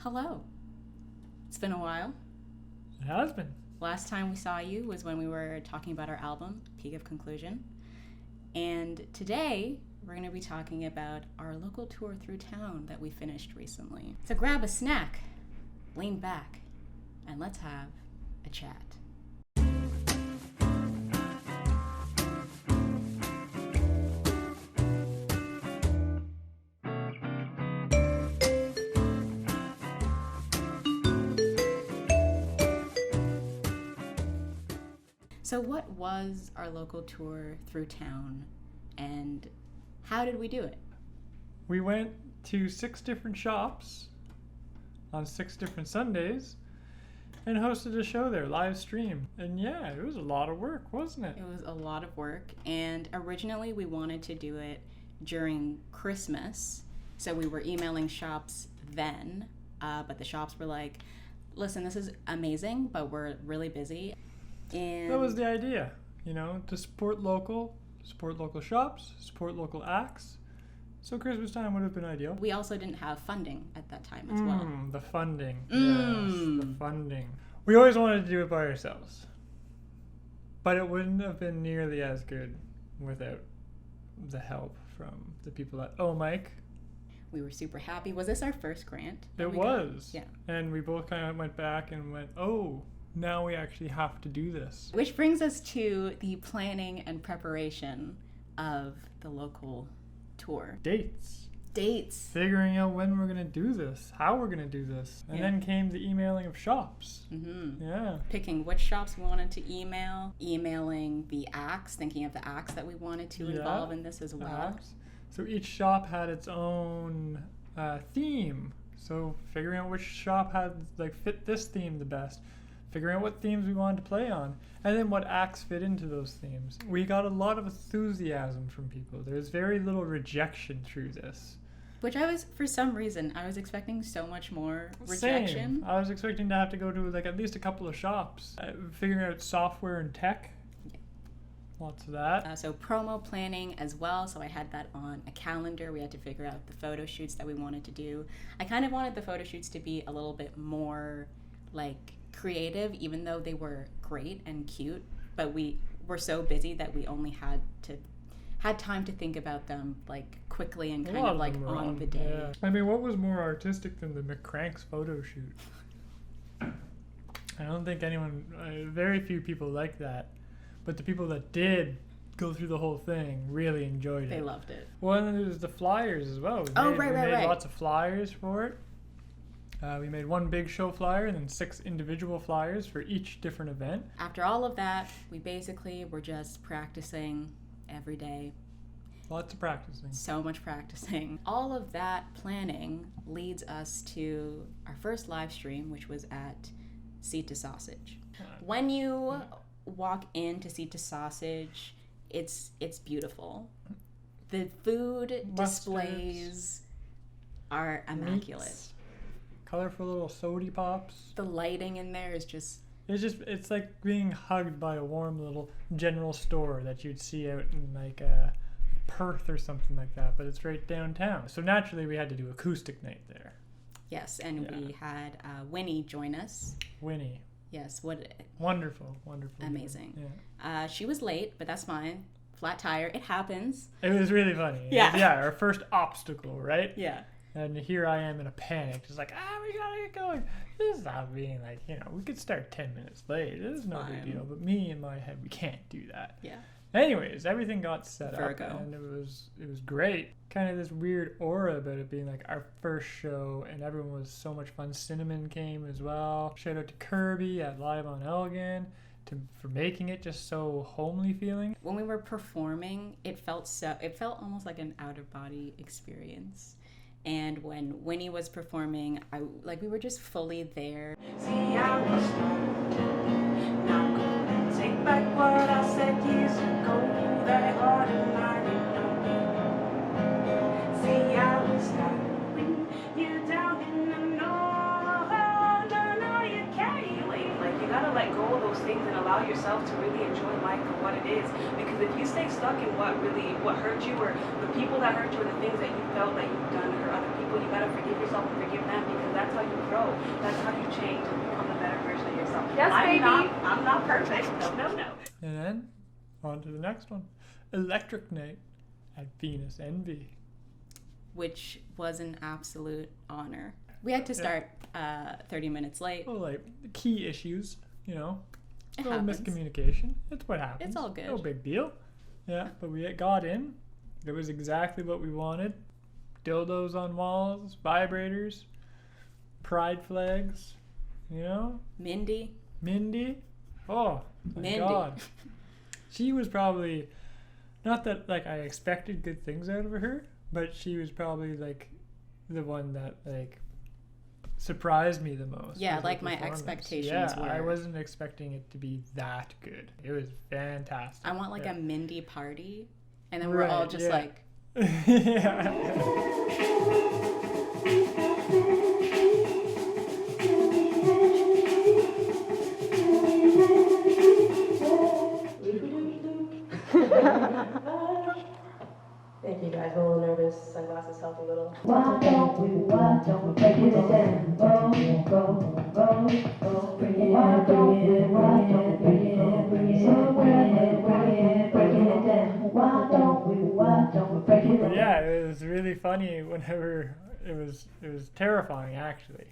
Hello. It's been a while. It has been. Last time we saw you was when we were talking about our album, Peak of Conclusion. And today, we're going to be talking about our local tour through town that we finished recently. So grab a snack, lean back, and let's have a chat. So what was our local tour through town, and how did we do it? We went to 6 different shops on 6 different Sundays and hosted a show there, live stream. And yeah, it was a lot of work, wasn't it? It was a lot of work, and originally we wanted to do it during Christmas, so we were emailing shops then, but the shops were like, listen, this is amazing, but we're really busy. And that was the idea, to support local shops, support local acts. So Christmas time would have been ideal. We also didn't have funding at that time as well. The funding. Yes, the funding. We always wanted to do it by ourselves. But it wouldn't have been nearly as good without the help from the people at Mike. We were super happy. Was this our first grant? It was. Yeah. And we both kind of went back and went, now we actually have to do this. Which brings us to the planning and preparation of the local tour. Dates. Figuring out when we're going to do this, how we're going to do this. And then came the emailing of shops. Mm-hmm. Yeah. Picking which shops we wanted to email, emailing the acts, thinking of the acts that we wanted to involve in this as well. Acts. So each shop had its own theme. So figuring out which shop had fit this theme the best. Figuring out what themes we wanted to play on, and then what acts fit into those themes. We got a lot of enthusiasm from people. There's very little rejection through this. Which for some reason, I was expecting so much more Same. rejection. I was expecting to have to go to at least a couple of shops. Figuring out software and tech. Yeah. Lots of that. So promo planning as well, so I had that on a calendar. We had to figure out the photo shoots that we wanted to do. I kind of wanted the photo shoots to be a little bit more creative, even though they were great and cute, but we were so busy that we only had time to think about them quickly and kind of on the day. Yeah. I mean, what was more artistic than the MCCrank's photo shoot? I don't think very few people like that, but the people that did go through the whole thing really enjoyed it. They loved it. Well, and then there was the flyers as well. We made lots of flyers for it. We made 1 big show flyer and then 6 individual flyers for each different event. After all of that, we basically were just practicing every day. Lots of practicing. So much practicing. All of that planning leads us to our first live stream, which was at Seat to Sausage. When you walk into Seat to Sausage, it's beautiful. The food displays are immaculate. Meats. Colorful little soda pops. The lighting in there is just... It's like being hugged by a warm little general store that you'd see out in Perth or something like that, but it's right downtown. So naturally we had to do Acoustic Night there. Yes, and we had Winnie join us. Winnie. Yes, Wonderful. Amazing. Yeah. She was late, but that's fine. Flat tire, it happens. It was really funny. Yeah. Our first obstacle, right? Yeah. And here I am in a panic, just we gotta get going. This is not being we could start 10 minutes late. This is no big deal. But me in my head, we can't do that. Yeah. Anyways, everything got set Virgo. up, and it was great. Kind of this weird aura about it being our first show, and everyone was so much fun. Cinnamon came as well. Shout out to Kirby at Live on Elgin for making it just so homely feeling. When we were performing, it felt almost like an out-of-body experience. And when Winnie was performing, we were just fully there. See, I was not gonna take back what I said years ago. That heart of mine, See, I was not when you down in the north. Don't know you carry weight. You gotta let go of those things and allow yourself to really enjoy life for what it is. Because if you stay stuck in what hurt you, or the people that hurt you, or the things that you felt that you've done to hurt other people, you gotta forgive yourself and forgive them, because that's how you grow. grow. That's how you change and become a better version of yourself. Yes, baby. I'm not perfect. No. And then, on to the next one. Electric Night at Venus Envy. Which was an absolute honor. We had to start 30 minutes late. Well, like, key issues, you know. It A little happens. miscommunication. It's what happens. It's all good. No big deal. Yeah, but we got in. It was exactly what we wanted. Dildos on walls, vibrators, pride flags, you know. Mindy. Oh, my Mindy. God. She was probably, not that, like, I expected good things out of her, but she was probably, like, the one that, like, surprised me the most. Yeah, with her like my performance. expectations were. I wasn't expecting it to be that good. It was fantastic. I want like yeah. a Mindy party. And then we're all just yeah. like, yeah. Thank you guys. I'm a little nervous. Sunglasses help a little. Why don't we break it down? Bring it down. Why don't we break it down? Yeah, it was really funny whenever it was terrifying actually.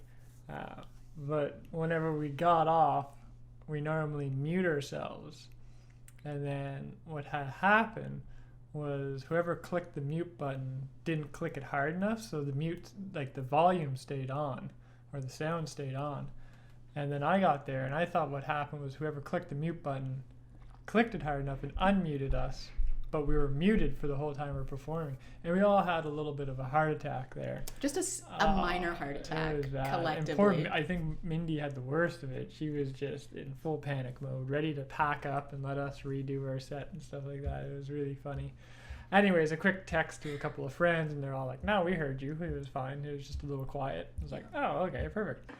But whenever we got off, we normally mute ourselves. And then what had happened was whoever clicked the mute button didn't click it hard enough, so the mute, like the volume stayed on, or the sound stayed on. And then I got there, and I thought what happened was whoever clicked the mute button clicked it hard enough and unmuted us, but we were muted for the whole time we were performing. And we all had a little bit of a heart attack there. just a minor heart attack It was bad. And collectively. I think Mindy had the worst of it. She was just in full panic mode, ready to pack up and let us redo our set and stuff like that. It was really funny. Anyways, a quick text to a couple of friends, and they're all like, "No, we heard you. It was fine. It was just a little quiet." I was like, "Oh, okay, perfect."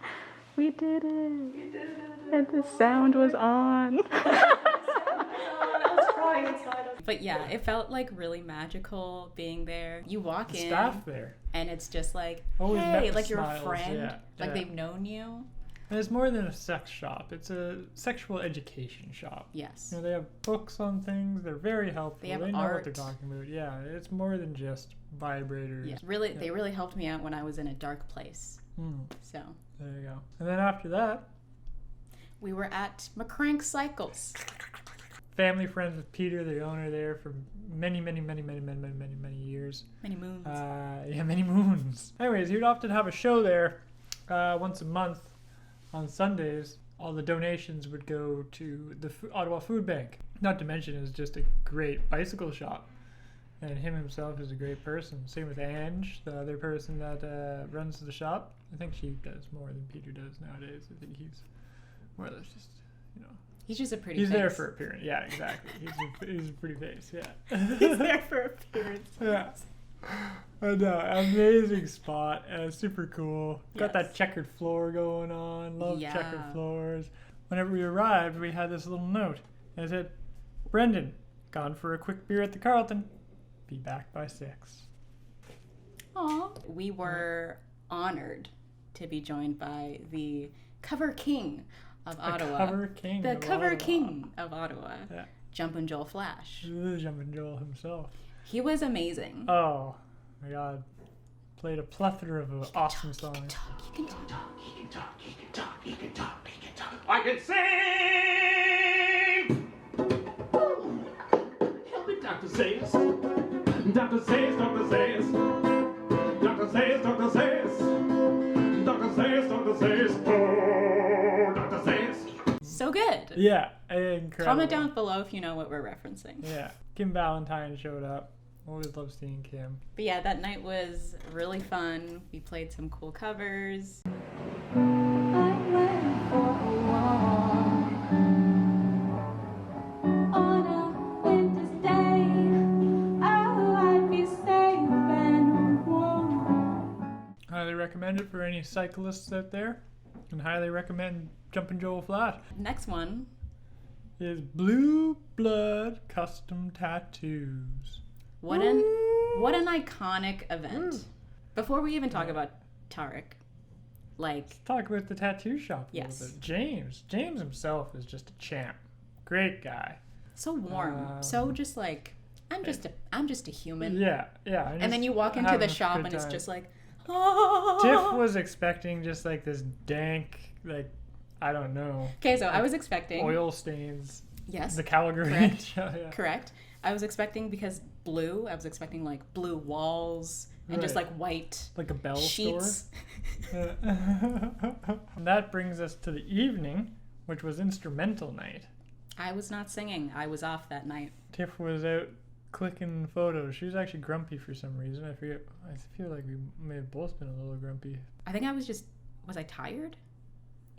We did it. And the sound was on. But yeah, it felt like really magical being there. You walk The in staff there. and it's just like, Always met hey, with like you're a smiles, friend. yeah, Like yeah. they've known you. And it's more than a sex shop. It's a sexual education shop. Yes. You know, they have books on things. They're very helpful. They have know what art. they're talking about. Yeah, it's more than just vibrators. Yeah. They really helped me out when I was in a dark place. So There you go. And then after that, we were at MCCrank Cycles. family friends with Peter, the owner there, for many years. Many moons. Many moons. Anyways, he would often have a show there once a month on Sundays. All the donations would go to the Ottawa Food Bank. Not to mention, it's just a great bicycle shop. And him himself is a great person. Same with Ange, the other person that runs the shop. I think she does more than Peter does nowadays. I think he's more or less just, He's just a pretty He's face. there for appearance. Yeah, exactly. He's a pretty face, yeah. He's there for appearance. Yeah. I know, amazing spot. Super cool. Got that Yes. checkered floor going on. Love Yeah. checkered floors. Whenever we arrived, we had this little note. And it said, "Brendan, gone for a quick beer at the Carlton. Be back by 6." Aw. We were honored to be joined by the cover king of Ottawa. Cover king. The of cover Ottawa. king of Ottawa. Yeah. Jumpin' Joel Flash. The Jumpin' Joel himself. He was amazing. Oh my God. Played a plethora of awesome songs. You can talk. I can sing! Help me, Dr. Says. Dr. Says, Dr. Says. Dr. Says, Dr. Says. Dr. Says, Dr. Says. Oh, Dr. Says. So good. Yeah, incredible. Comment down below if you know what we're referencing. Yeah, Kim Valentine showed up. Always love seeing Kim. But yeah, that night was really fun. We played some cool covers. I went for a walk on a winter's day. Oh, I'd be safe and warm. Highly recommend it for any cyclists out there. And highly recommend Jumpin' Joel Flash. Next one. Is Blue Blood Custom Tattoos. What an iconic event. Before we even talk about Tariq, Like, Let's talk about the tattoo shop a Yes. little bit. James himself is just a champ. Great guy. so warm. So just like, I'm just a human. Yeah. And then you walk into the shop and it's just like, oh. Tiff was expecting just like this dank, like, I don't know, Okay, so I was expecting. oil stains. Yes. The Calgary. Correct. Yeah. Correct. I was expecting, because blue, I was expecting like blue walls and just Right. like white Like a Bell sheets. store. And that brings us to the evening, which was instrumental night. I was not singing. I was off that night. Tiff was out clicking photos. She was actually grumpy for some reason. I forget. I feel like we may have both been a little grumpy. I think I was I tired?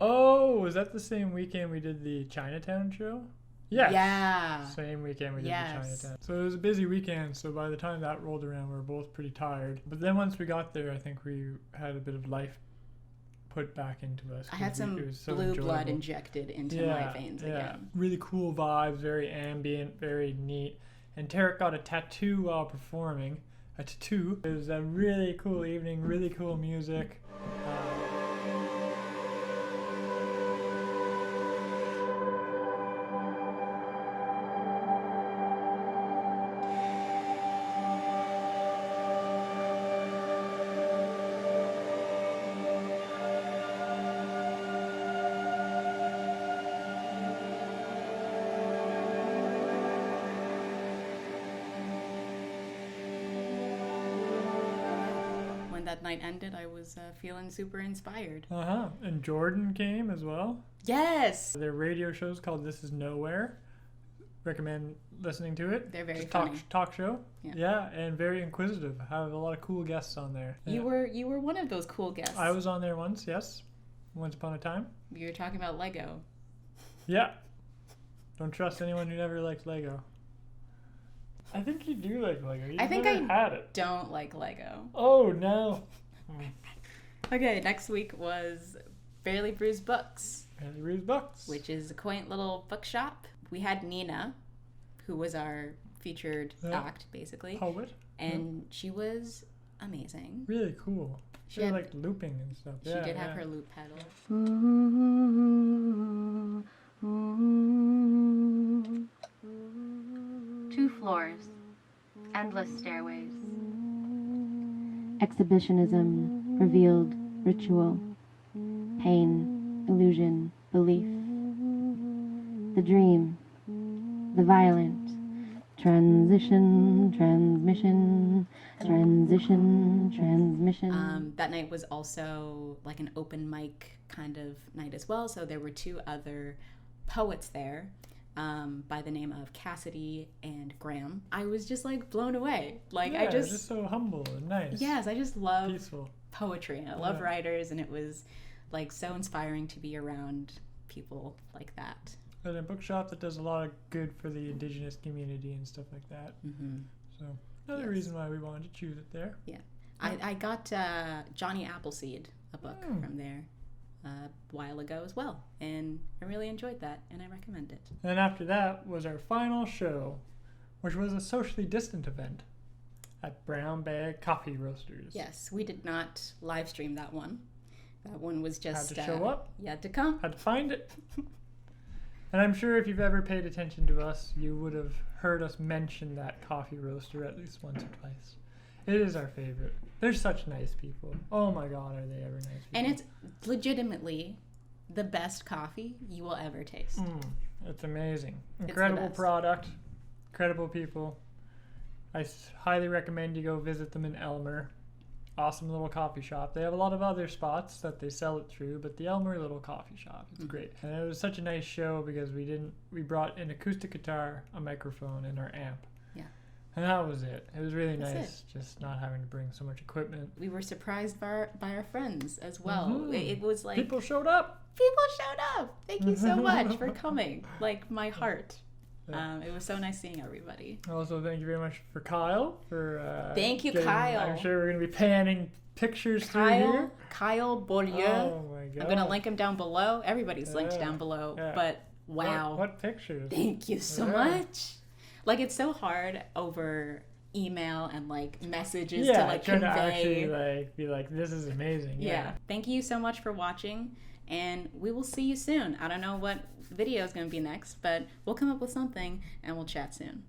Oh, was that the same weekend we did the Chinatown show? Yes. Yeah. Same weekend we did Yes. the Chinatown. So it was a busy weekend, so by the time that rolled around, we were both pretty tired. But then once we got there, I think we had a bit of life put back into us. I had 'cause some it was so blue blood enjoyable. injected into my veins again. Really cool vibes, very ambient, very neat. And Tariq got a tattoo while performing. A tattoo. It was a really cool evening, really cool music. When that night ended, I was feeling super inspired. And Jordan came as well. Yes! Their radio show's called This Is Nowhere. Recommend listening to it. They're very Just funny. talk show. Yeah. And very inquisitive. Have a lot of cool guests on there. You were one of those cool guests. I was on there once, yes. Once upon a time. You were talking about Lego. Yeah. Don't trust anyone who never liked Lego. I think you do like Lego. You've I think never had it. Don't like Lego. Oh no. Okay, next week was Barely Bruised Books, Barely Bruised Books. which is a quaint little bookshop. We had Nina, who was our featured act, basically. Poet. And she was amazing. Really cool. She She had- like looping and stuff. She did have her loop pedal. Two floors, endless stairways. Exhibitionism, revealed ritual, pain, illusion, belief. The dream, the violent, transition, transmission, transition, transmission. That night was also like an open mic kind of night as well. So there were two other poets there by the name of Cassidy and Graham. I was just like blown away. Like Yeah, I just so humble and nice. yes, I just love Peaceful. poetry and I love Yeah. writers, and it was like so inspiring to be around people like that. And a bookshop that does a lot of good for the indigenous community and stuff like that. Mm-hmm. So another Yes. reason why we wanted to choose it there. I got Johnny Appleseed, a book from there a while ago as well, and I really enjoyed that, and I recommend it. And then after that was our final show, which was a socially distant event at Brown Bag Coffee Roasters. Yes, we did not live stream that one. That one was just Had to show up. You had to come. Had to find it. And I'm sure if you've ever paid attention to us, you would have heard us mention that coffee roaster at least once or twice. It is our favorite. They're such nice people. Oh my god, are they ever nice people. And it's legitimately the best coffee you will ever taste. It's amazing. the Incredible best. product. Incredible people. I highly recommend you go visit them in Elmer. Awesome little coffee shop. They have a lot of other spots that they sell it through, but the Elmer little coffee shop, it's great. And it was such a nice show because we brought an acoustic guitar, a microphone, and our amp. Yeah. And that was it. It was really That's nice just not having to bring so much equipment. We were surprised by our friends as well. Mhm. It was like People showed up. people showed up. Thank you so much for coming. Like my heart. It was so nice seeing everybody. Also, thank you very much for Kyle for. Thank you, getting- Kyle. I'm sure we're gonna be panning pictures through here. Kyle Beaulieu. Oh my god! I'm gonna link him down below. Everybody's linked Yeah, down below. yeah. But wow. What pictures? Thank you so Yeah. much. Like it's so hard over email and like messages Yeah, to like trying convey. to actually like be like, this is amazing. Yeah. Thank you so much for watching, and we will see you soon. I don't know what video is going to be next, but we'll come up with something and we'll chat soon.